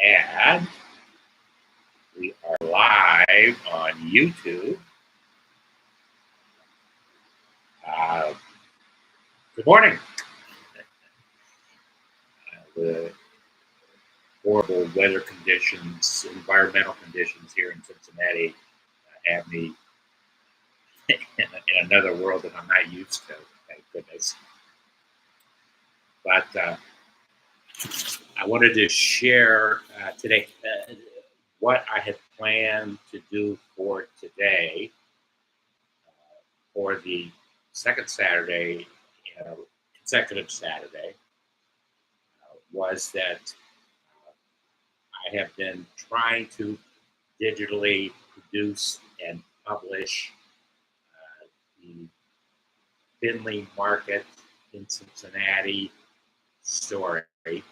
And we are live on YouTube. Good morning. The horrible weather conditions, environmental conditions here in Cincinnati have me in another world that I'm not used to, thank goodness. But I wanted to share today what I had planned to do for today for the second Saturday, consecutive Saturday, was that I have been trying to digitally produce and publish the Findlay Market in Cincinnati story. And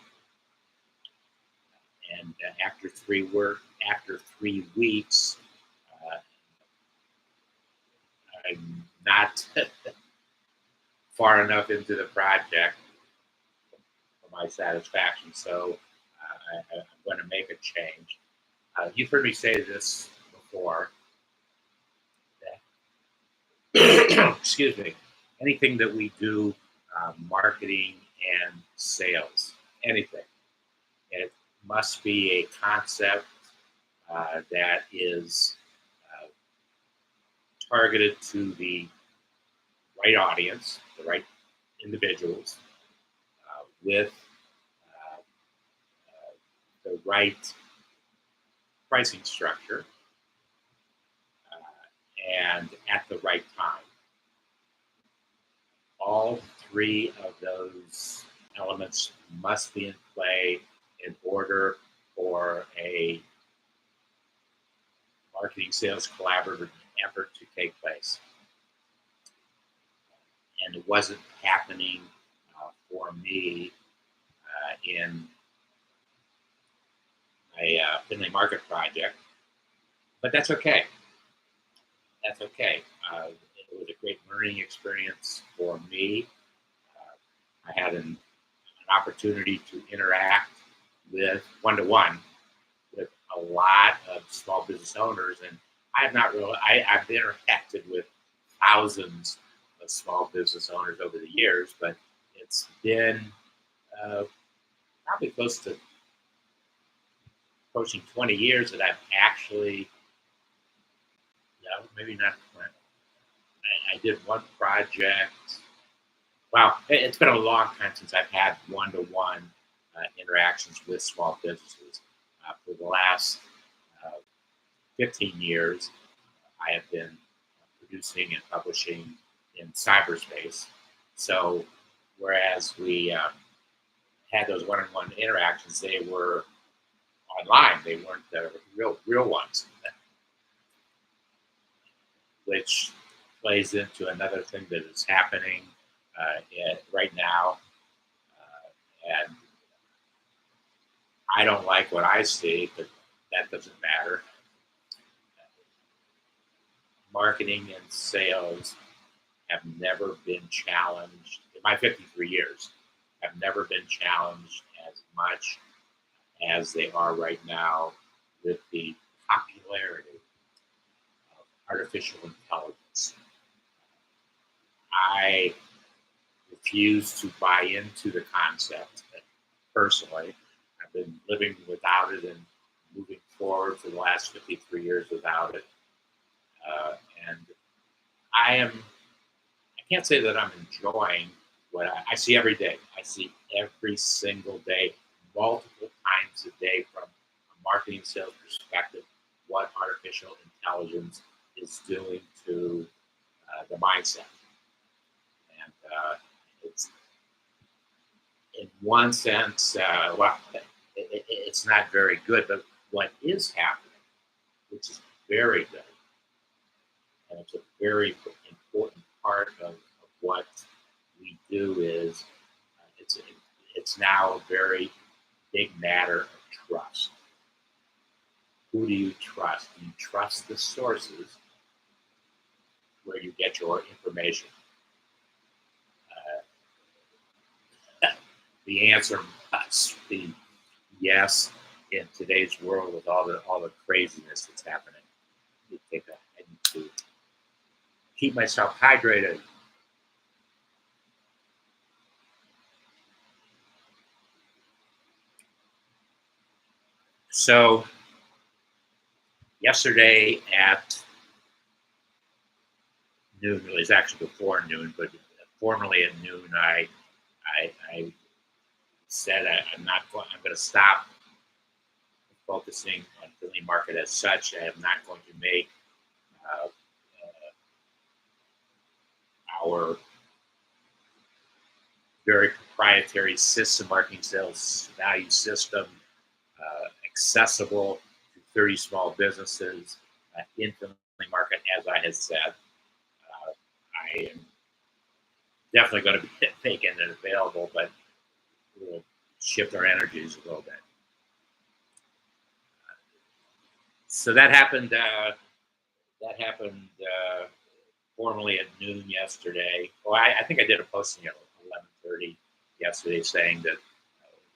after 3 weeks, I'm not far enough into the project for my satisfaction, so I'm going to make a change. You've heard me say this before. That excuse me. Anything that we do, marketing and sales, anything, it must be a concept that is targeted to the right audience, the right individuals, with the right pricing structure, and at the right time. All 3 of those elements must be in play in order for a marketing sales collaborative effort to take place. And it wasn't happening for me in my Findlay Market project, but that's okay. That's okay. It was a great learning experience for me. I had an opportunity to interact with one-to-one with a lot of small business owners, and I've interacted with thousands of small business owners over the years, but it's been probably close to approaching 20 years that I've actually, maybe not 20. I did one project. Wow, it's been a long time since I've had one-to-one interactions with small businesses. For the last 15 years, I have been producing and publishing in cyberspace. So whereas we had those one-on-one interactions, they were online. They weren't the real ones, which plays into another thing that is happening right now. And I don't like what I see, but that doesn't matter. Marketing and sales have never been challenged in my 53 years, have never been challenged as much as they are right now with the popularity of artificial intelligence. I refuse to buy into the concept personally. I've been living without it and moving forward for the last 53 years without it. And I can't say that I'm enjoying what I see every day. I see every single day, multiple times a day, from a marketing sales perspective, what artificial intelligence is doing to the mindset. And it's, in one sense, it's not very good, but what is happening, which is very good, and it's a very important part of what we do, is it's now a very big matter of trust. Who do you trust? Do you trust the sources where you get your information? The answer must be yes. in today's world with all the craziness that's happening. I need to keep myself hydrated. So yesterday at noon, it was actually before noon, but formally at noon, I said I'm going to stop focusing on Findlay Market as such. I am not going to make our very proprietary system, marketing sales value system, accessible to 30 small businesses in Findlay Market, as I had said. I am definitely going to be making it available, but we'll shift our energies a little bit. So that happened. Formally at noon yesterday. Well, I think I did a posting at 11:30 yesterday saying that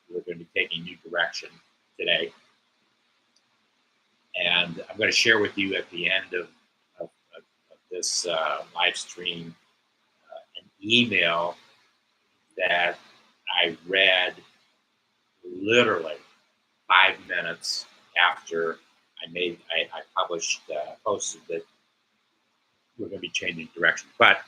we're going to be taking new direction today. And I'm going to share with you at the end of this live stream an email that I read literally 5 minutes after I posted that we're going to be changing direction. But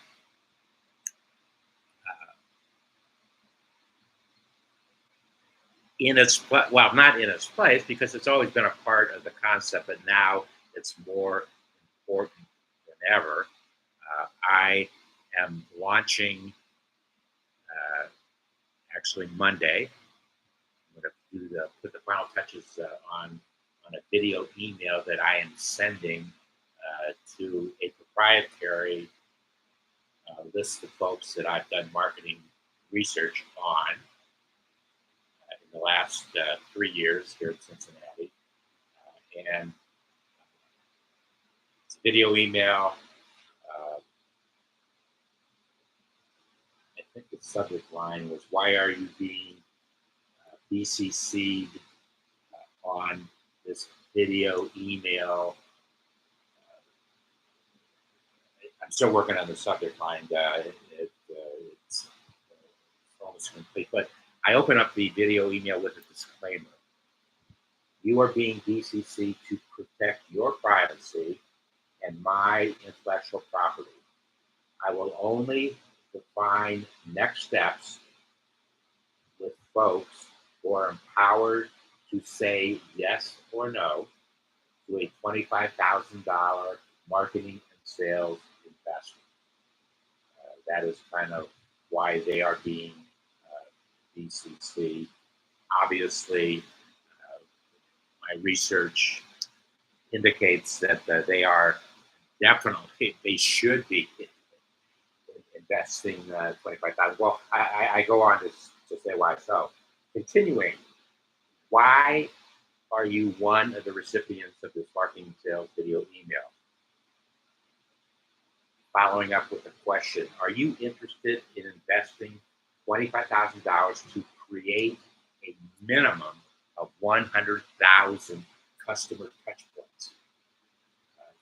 not in its place, because it's always been a part of the concept, but now it's more important than ever. I am launching actually Monday. I'm going to put the final touches on a video email that I am sending to a proprietary list of folks that I've done marketing research on in the last 3 years here in Cincinnati. And it's a video email. I think the subject line was, "Why are you being BCC'd on this video email?" I'm still working on the subject line. It's almost complete. But I open up the video email with a disclaimer. You are being BCC'd to protect your privacy and my intellectual property. I will only define next steps with folks who are empowered to say yes or no to a $25,000 marketing and sales investment. That is kind of why they are being BCC. Obviously, my research indicates that they should be investing $25,000. Well, I go on to say why so. Continuing, why are you one of the recipients of this marketing sales video email? Following up with a question, are you interested in investing $25,000 to create a minimum of 100,000 customer touchpoints,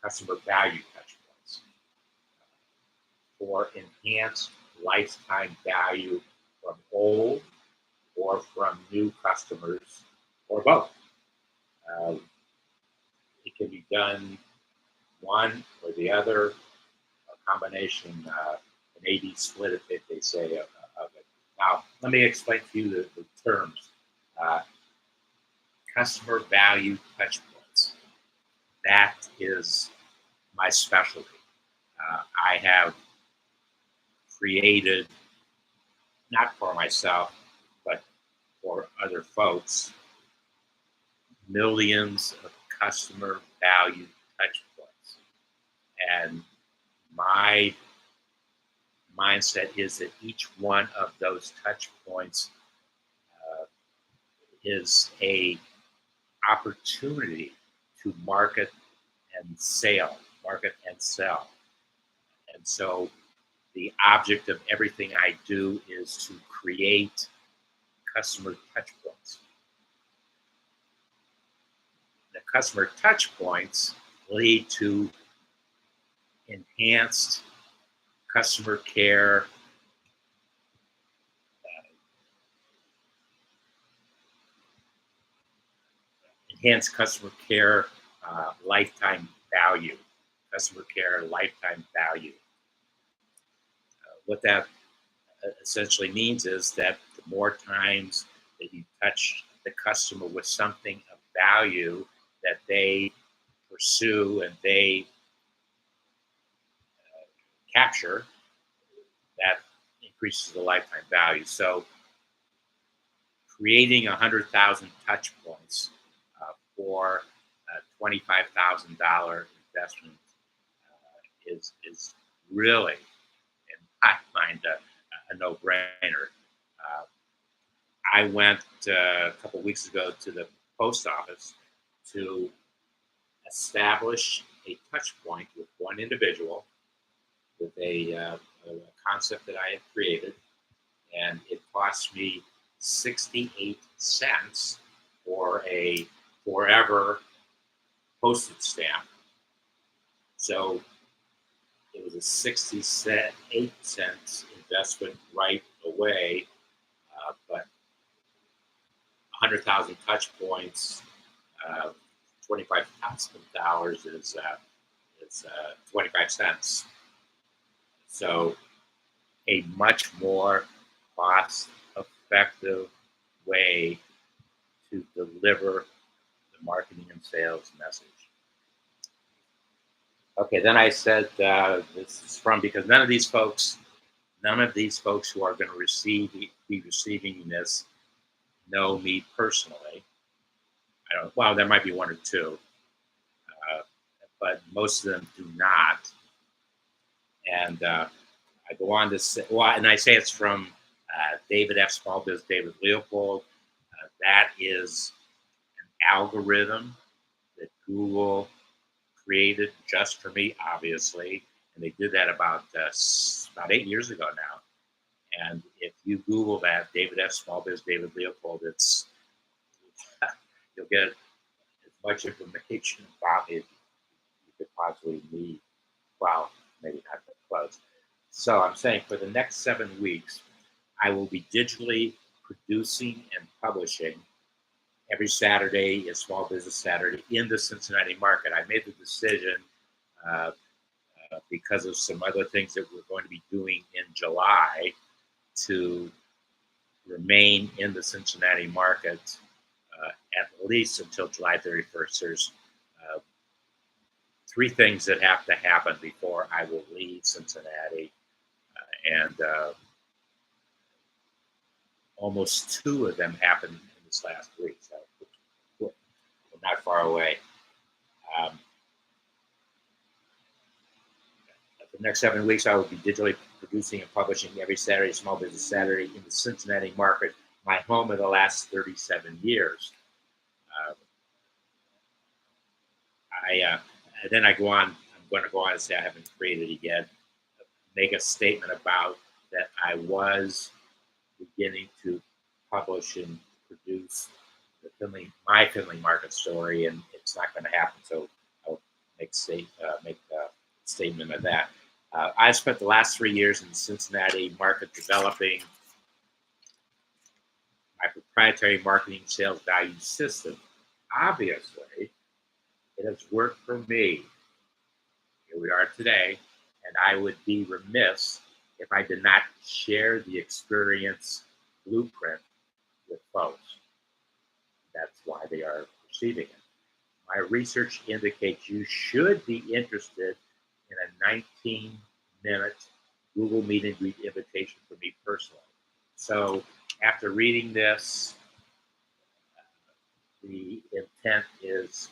customer value touchpoints, for enhanced lifetime value from old or from new customers, or both? It can be done one or the other, a combination, an A/B split, if they say, of it. Now, let me explain to you the terms. Customer value touchpoints. That is my specialty. I have created, not for myself, but for other folks, millions of customer value touchpoints. And my mindset is that each one of those touchpoints is a opportunity to market and sell. And so the object of everything I do is to create customer touchpoints. the customer touch points lead to enhanced customer care, lifetime value. Customer care lifetime value. What that essentially means is that the more times that you touch the customer with something of value that they pursue and they capture, that increases the lifetime value. So creating 100,000 touch points for a $25,000 investment is really, in my mind, a no-brainer. I went a couple weeks ago to the post office to establish a touch point with one individual with a concept that I had created, and it cost me 68 cents for a forever postage stamp. So it was a 68 cents investment right away, but 100,000 touch points, $25,000 is 25 cents. So a much more cost-effective way to deliver the marketing and sales message. Okay, then I said this is from, because none of these folks who are going to be receiving this know me personally. Well, there might be one or two, but most of them do not. And I go on to say, and I say it's from David F. Small Biz David Leopold. That is an algorithm that Google created just for me, obviously, and they did that about 8 years ago now. And if you Google that, David F. Small Biz David Leopold, you'll get as much information about it you could possibly need. Well, maybe not that close. So I'm saying for the next 7 weeks, I will be digitally producing and publishing every Saturday is Small Business Saturday in the Cincinnati market. I made the decision because of some other things that we're going to be doing in July to remain in the Cincinnati market at least until July 31st. There's 3 things that have to happen before I will leave Cincinnati, and almost 2 of them happened in this last week, so we're not far away. For the next 7 weeks, I will be digitally producing and publishing every Saturday, Small Business Saturday, in the Cincinnati market, my home of the last 37 years. Then I go on. I'm going to go on and say I haven't created it yet. Make a statement about that I was beginning to publish and produce my Findlay Market Story, and it's not going to happen. So I'll make a statement of that. I've spent the last 3 years in the Cincinnati market developing my proprietary marketing sales value system. Obviously, it has worked for me. Here we are today, and I would be remiss if I did not share the experience blueprint with folks. That's why they are receiving it. My research indicates you should be interested in a 19-minute Google Meet and Greet invitation for me personally. So after reading this, the intent is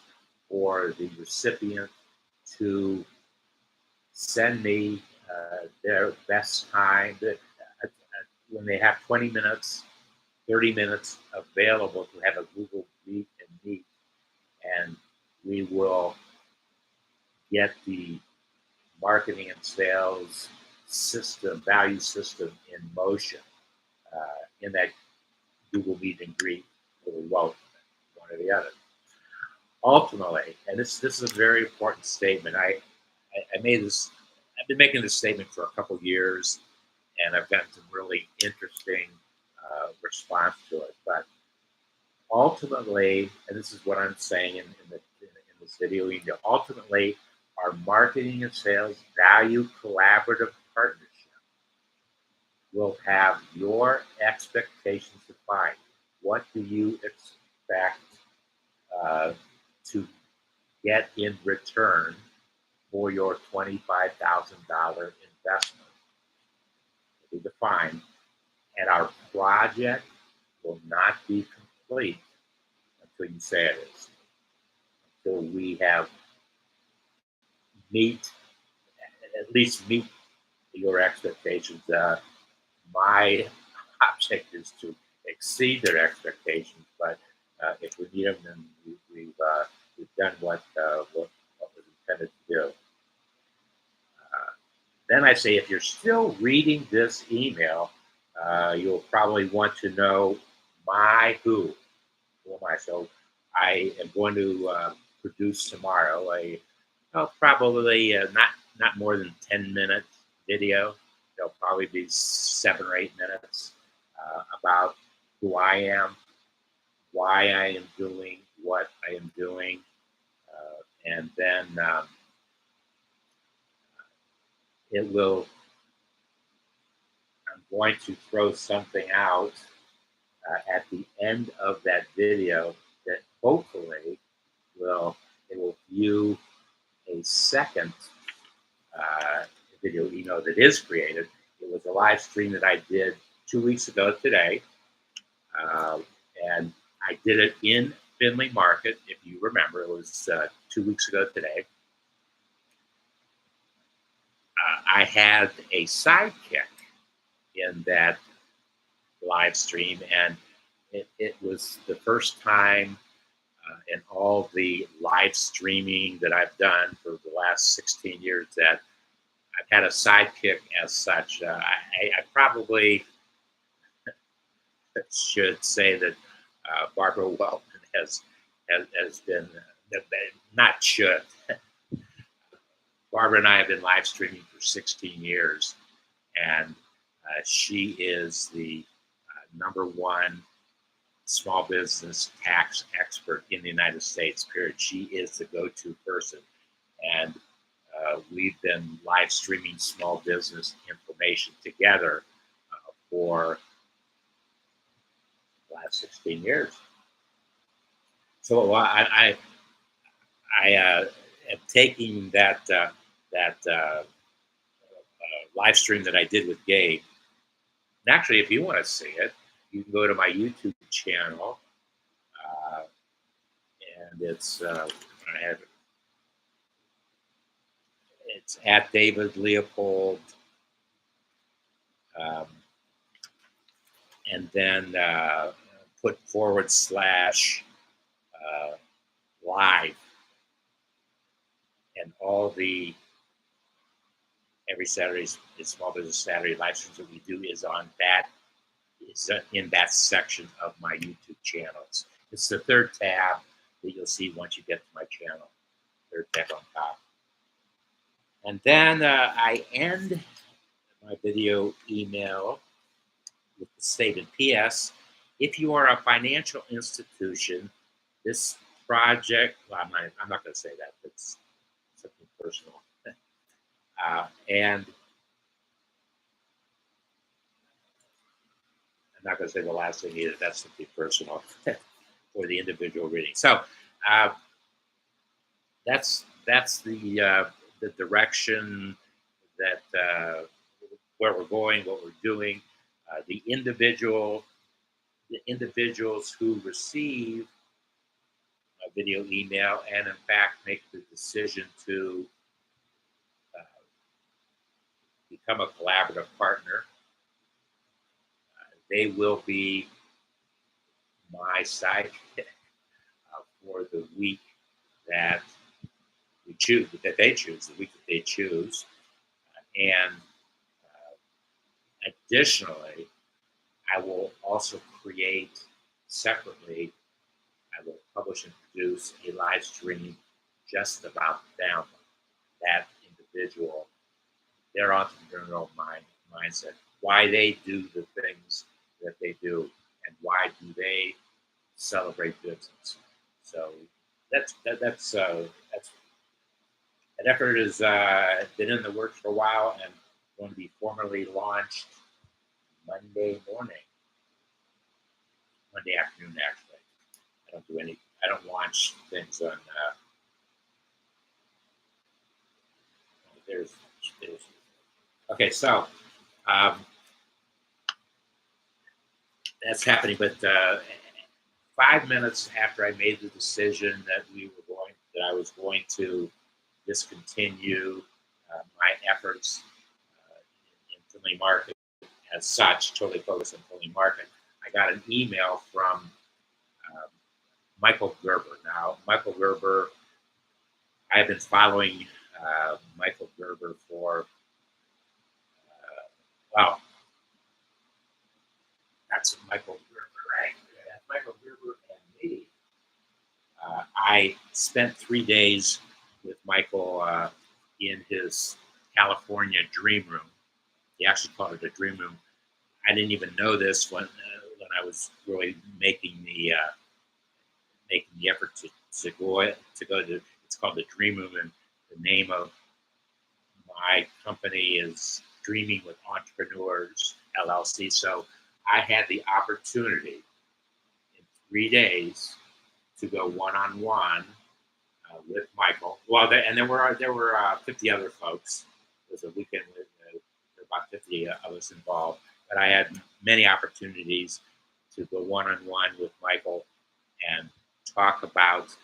for the recipient to send me their best time when they have 20 minutes, 30 minutes available to have a Google Meet and Meet, and we will get the marketing and sales system, value system in motion in that Google Meet and Greet, or one or the other. ultimately, and this is a very important statement. I made this. I've been making this statement for a couple years, and I've gotten some really interesting response to it. But ultimately, and this is what I'm saying in this video, ultimately, our marketing and sales value collaborative partnership will have your expectations defined. What do you expect to get in return for your $25,000 investment? Will be defined, and our project will not be complete until you say it is. Until we have meet at least meet your expectations. My object is to exceed their expectations, but if we meet them, then we've done what was intended to do. Then I say, if you're still reading this email, you'll probably want to know my who. Who am I? So I am going to produce tomorrow probably not more than 10-minute video. There'll probably be 7 or 8 minutes about who I am, why I am doing what I am doing, and then it will. I'm going to throw something out at the end of that video that hopefully will view a second video email that is created. It was a live stream that I did 2 weeks ago today, and I did it in Findlay Market. If you remember, it was 2 weeks ago today. I had a sidekick in that live stream, and it was the first time in all the live streaming that I've done for the last 16 years that I've had a sidekick as such. I probably should say that Barbara Weltman has been not should. Barbara and I have been live streaming for 16 years, and she is the #1 small business tax expert in the United States, period. She is the go-to person. And we've been live streaming small business information together for the last 16 years. So I am taking that live stream that I did with Gabe. And actually, if you want to see it, you can go to my YouTube channel, and it's at David Leopold, and then put / live, and all the every Saturday's Small Business Saturday live streams that we do is in that section of my YouTube channels. It's the third tab that you'll see once you get to my channel. Third tab on top. And then I end my video email with the statement, P.S. If you are a financial institution, this project, well, I'm not going to say that. It's something personal. And I'm not going to say the last thing either. That's something personal for the individual reading. So that's the direction that where we're going, what we're doing. The individuals who receive a video email and in fact make the decision to become a collaborative partner, they will be my sidekick for the week that we choose, that they choose, the week that they choose. And additionally, I will also create separately, I will publish and produce a live stream just about them, that individual, their entrepreneurial mindset, why they do the things that they do, and why do they celebrate business. So that's that effort has been in the works for a while and going to be formally launched Monday morning, Monday afternoon actually. I don't launch things on. There's okay, so um, that's happening. But 5 minutes after I made the decision that I was going to discontinue my efforts in Findlay Market as such, totally focused on Findlay Market, I got an email from Michael Gerber. Now, Michael Gerber, I've been following Michael Gerber for, wow, that's Michael Gerber, right? Yeah, Michael Gerber and me. I spent 3 days with Michael in his California dream room. He actually called it a dream room. I didn't even know this when I was really making the effort to go to. It's called the dream room, and the name of my company is Dreaming with Entrepreneurs LLC. So I had the opportunity in 3 days to go one-on-one with Michael. Well, there were 50 other folks. It was a weekend with there were about 50 of us involved. But I had many opportunities to go one-on-one with Michael and talk about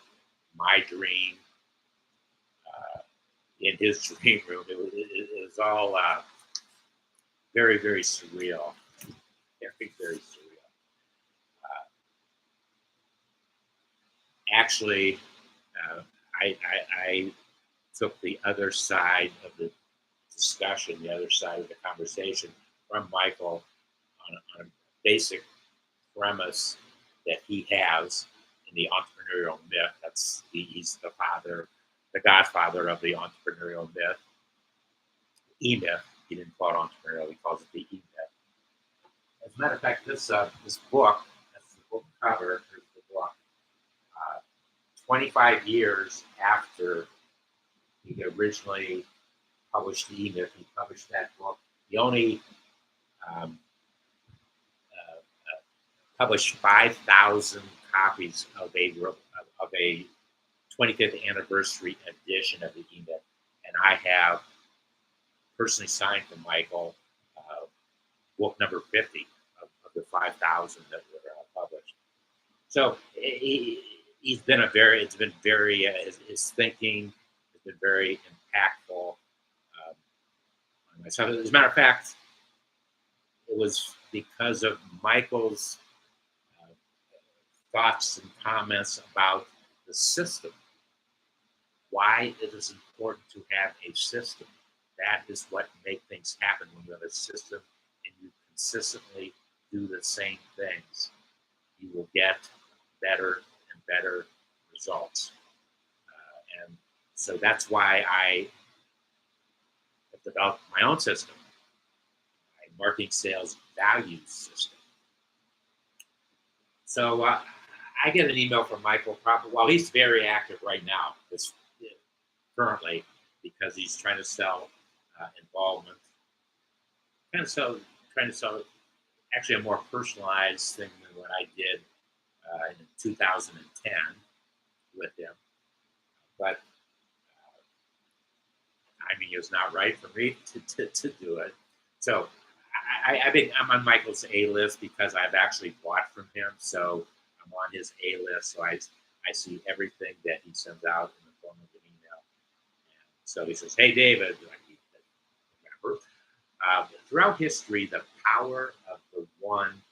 my dream in his dream room. It was all very, very surreal. Very, very surreal. Actually, I took the other side of the discussion, the other side of the conversation from Michael on a basic premise that he has in the entrepreneurial myth. He's the godfather of the entrepreneurial myth, e-myth. He didn't call it entrepreneurial; he calls it the e-myth. As a matter of fact, this book, that's the book cover. Here's the book. 25 years after he originally published the e-myth, he published that book. He only published 5,000 copies of a 25th anniversary edition of the e-myth, and I have personally signed from Michael book number 50 of the 5,000 that were published. So he's been his thinking has been very impactful on myself. As a matter of fact, it was because of Michael's thoughts and comments about the system, why it is important to have a system. That is what makes things happen when you have a system and you consistently do the same things. You will get better and better results. And so that's why I have developed my own system, my marketing sales values system. So I get an email from Michael, probably, well, he's very active right now, currently, because he's trying to sell involvement. Trying to sell actually a more personalized thing than what I did in 2010 with him. But timing is not right for me to do it. So I'm on Michael's A list because I've actually bought from him. So I'm on his A list. So I see everything that he sends out in the form of an email. And so he says, "Hey, David," remember, throughout history, the power of the one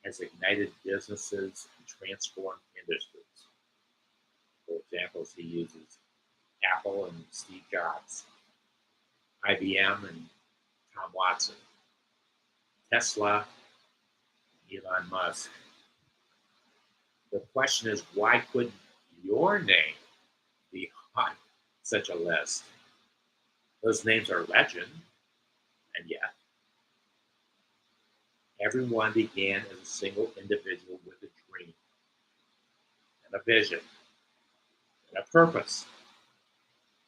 has ignited businesses and transformed industries. For examples, he uses Apple and Steve Jobs, IBM and Tom Watson, Tesla, Elon Musk. The question is, why couldn't your name be on such a list. Those names are legend, and yet everyone began as a single individual with a dream and a vision and a purpose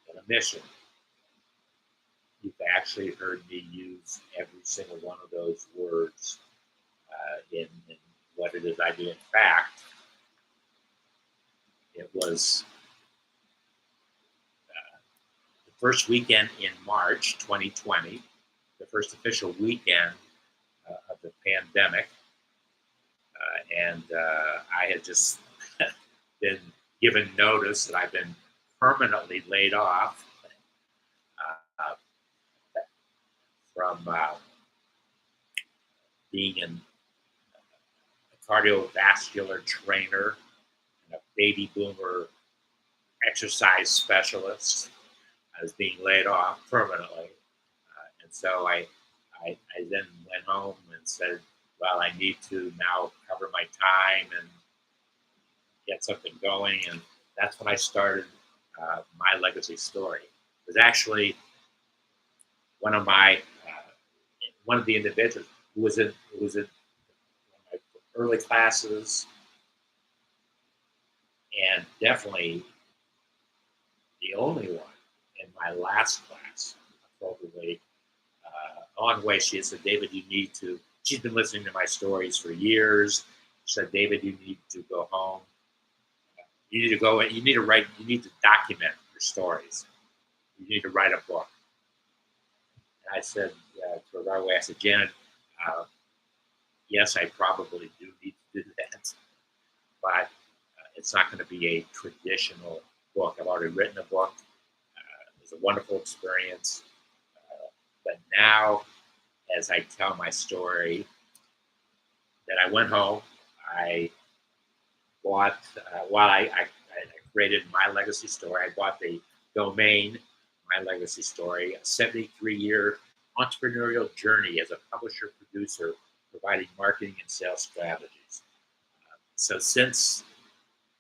and a mission. You've actually heard me use every single one of those words in what it is I do. In fact, it was the first weekend in March 2020, the first official weekend of the pandemic. And I had just been given notice that I've been permanently laid off uh, from being a cardiovascular trainer and a baby boomer exercise specialist. I was being laid off permanently. And so I then went home and said, well, I need to now cover my time and get something going. And that's when I started my legacy story. It was actually one of the individuals who was in one of my early classes, and definitely the only one in my last class, probably on the way. She said, David, you need to, she's been listening to my stories for years. She said, David, you need to go home. You need to go, you need to write, you need to document your stories. You need to write a book. And I said to her right away, I said, Janet, yes, I probably do need to do that, but it's not going to be a traditional book. I've already written a book. It was a wonderful experience. But now, as I tell my story, that I went home, I bought, while I created my legacy story, I bought the domain, My Legacy Story, a 73-year entrepreneurial journey as a publisher, producer, providing marketing and sales strategies. So since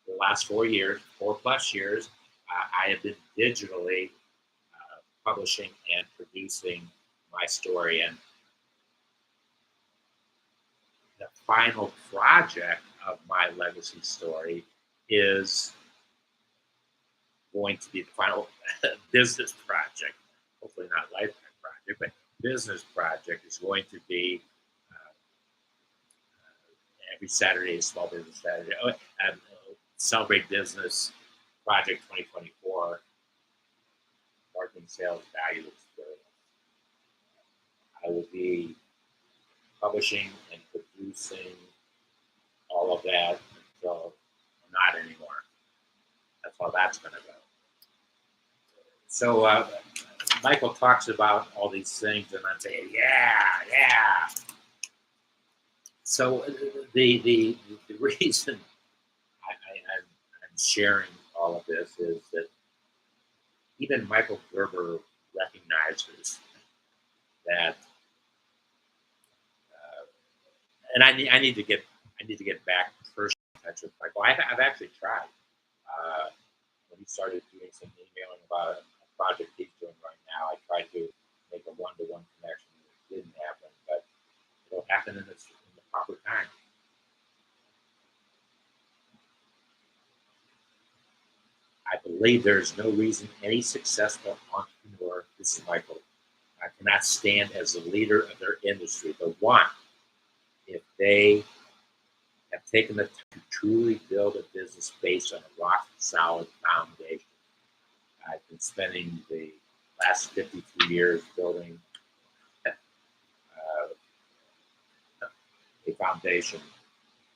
the last 4+ years, I have been digitally publishing and producing my story. And the final project of my legacy story is going to be the final business project. Hopefully not lifetime project, but business project is going to be every Saturday is Small Business Saturday. Celebrate Business Project 2024, Marketing, Sales, Value, Experience. I will be publishing and producing all of that until not anymore. That's how that's going to go. So Michael talks about all these things, and I'm saying, yeah. So the reason I'm sharing all of this is that even Michael Gerber recognizes that, and I need to get back personally in touch with Michael. I've actually tried. When he started doing some emailing about a project he's doing right now, I tried to make a one-to-one connection. It didn't happen, but it'll happen in the proper time. I believe there's no reason any successful entrepreneur, this is Michael, cannot stand as the leader of their industry. The one, if they have taken the time to truly build a business based on a rock-solid foundation. I've been spending the last 53 years building a foundation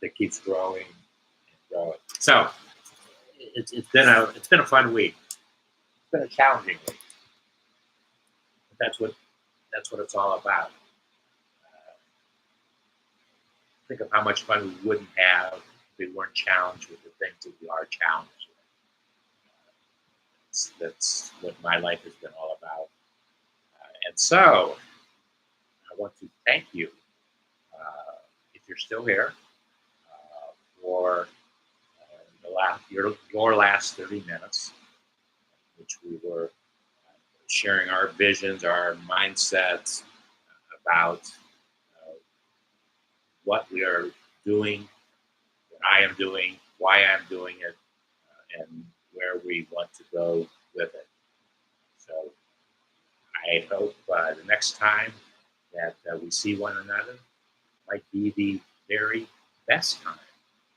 that keeps growing and growing. So it's been a fun week. It's been a challenging week. But that's what it's all about. Think of how much fun we wouldn't have if we weren't challenged with the things that we are challenged with. That's what my life has been all about. And so I want to thank you, if you're still here, for the your last 30 minutes, which we were sharing our visions, our mindsets about what we are doing, what I am doing, why I'm doing it, and where we want to go with it. So I hope the next time that we see one another might be the very best time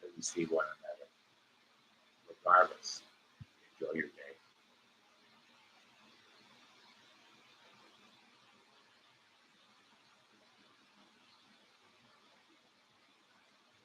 that we see one another, regardless. Enjoy your day.